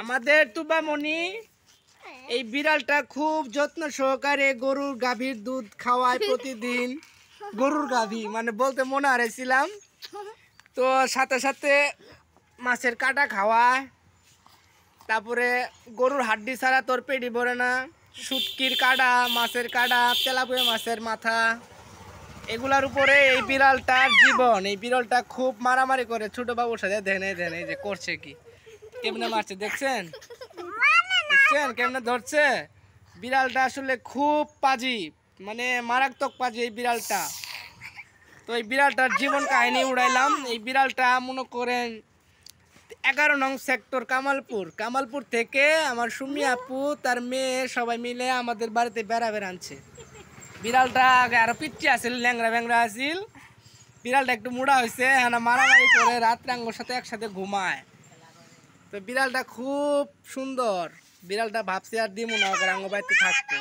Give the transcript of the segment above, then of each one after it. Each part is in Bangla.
আমাদের তুবামণি এই বিড়ালটা খুব যত্ন সহকারে গরুর গাভীর দুধ খাওয়ায় প্রতিদিন। গরুর গাভী মানে বলতে মনে হারাইছিলাম, তো সাথে সাথে মাছের কাটা খাওয়ায়, তারপরে গরুর হাড্ডি ছাড়া তোর পেটি ভরে না, শুটকির কাটা, মাছের কাটা, তেলাপিয়া মাছের মাথা, এগুলার উপরে এই বিড়ালটার জীবন। এই বিড়ালটা খুব মারামারি করে ছোট বাবুর সাথে। দেখেন এই যে করছে কি, কেমনে মারছে দেখছেন, দেখছেন কেমনে ধরছে। বিড়ালটা আসলে খুব পাজি, মানে মারাত্মক পাজি এই বিড়ালটা। তো এই বিড়ালটার জীবন কাহিনী উড়াইলাম। এই বিড়ালটা মনে করেন 11 নং সেক্টর কামালপুর থেকে আমার সুমি আপু তার মেয়ে সবাই মিলে আমাদের বাড়িতে বেড়াবেড় আনছে। বিড়ালটা আগে আরো পিচ্ছি আছিল, ল্যাংরা আছিল। বিড়ালটা একটু মোড়া হয়েছে, হ্যাঁ মারামারি করে রাত্রে আঙ্গর সাথে একসাথে ঘুমায়। তো বিড়ালটা খুব সুন্দর। বিড়ালটা ভাবছি আর দিমু না করে আঙ্গ বাড়িতে থাকতো।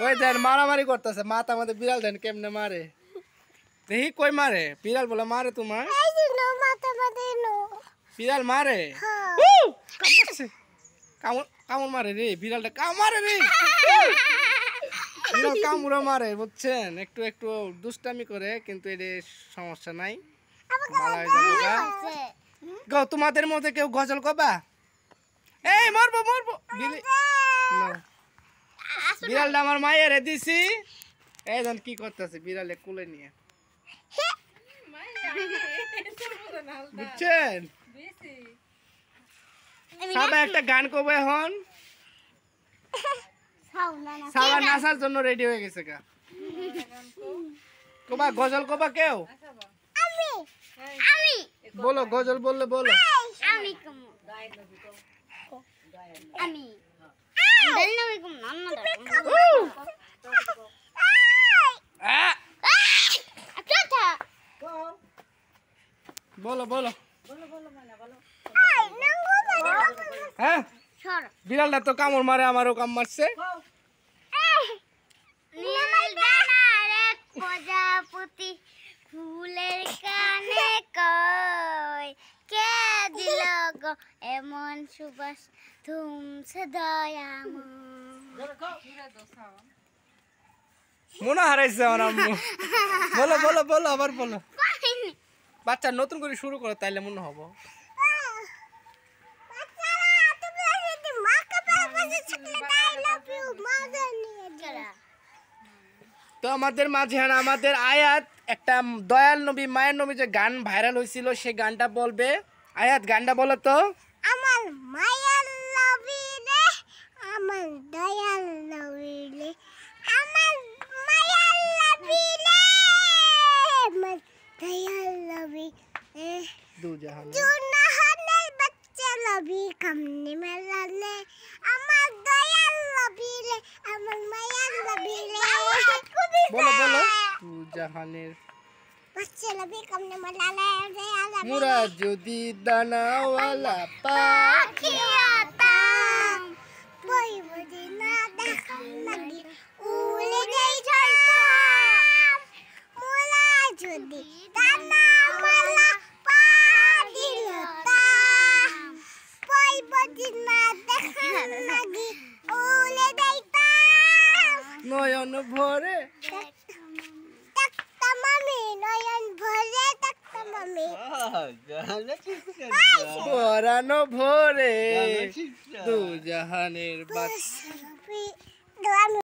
ওই দেন মারামারি করতেছে, মাথা আমাদের বিড়াল দেন কেমনে মারে দেখি। কই মারে বিড়াল, বলে মারে তোমার বিড়াল মারে, কামড় মারে রে বিড়ালটা, কামড়ে রে বিড়াল, কামড় মারে বুঝছেন। একটু একটু দুষ্টামি করে, কিন্তু এটা সমস্যা নাই, ভালো হয়ে যাবে। তোমাদের মধ্যে কেউ গজল কবা? এই মরবো বিড়ালটা আমার মায়ের দিছি। এই দেন কি করতেছে বিড়ালে কুলে নিয়ে, বুঝছেন। সবাই একটা গান কবে এখন, সাবা নাচার জন্য রেডি হয়ে গেছে গা। কবা গজল কবা কেউ? বলো গজল, বললে বলো। বলো বলো, হ্যাঁ বিড়ালটা তো কামড় মারে, আমারও কাম মারছে। প্রজাপতি ফুলের কানে কয়, কে দিল গো এমন সুবাস ধুমছে মনে হারাইছে আমার আম্মু। বলো বলো বলো, আবার বলো। বাচ্চা নতুন করে শুরু করো, তাইলে মনে হবো। তো আমাদের মাঝে আমাদের আয়াত একটা দয়াল নবী মায়ের নবী যে গান ভাইরাল হয়েছিল, সেই গানটা বলবে। আয়াত গানটা বলো তো। আমার মায়ের নবী রে, আমার দয়াল নবী রে, আমার মায়ের নবী রে, আমার দয়াল নবী রে, দুজাহানের বাচ্চা নবী কামনে মেলানে, আমার দয়াল নবী রে, আমার মায়ের নবী রে। বলো বলো। দুজাহানের বাচ্চা নবী কামনে মেলানে, মুরা যদি দানাওয়ালা পাখি হতাম, বইবদি না দেখাম লাগি উড়ে যাই ঝরতাম। মুরা যদি দানাওয়ালা পাখি হতাম, বইবদি না দেখাম লাগি উড়ে যাইতাম। নয়ন ভরে দেখতাম আমি, নয়ন ভরে দেখতাম আমি, পরানো ভরে দুজাহানের বাচ্চা।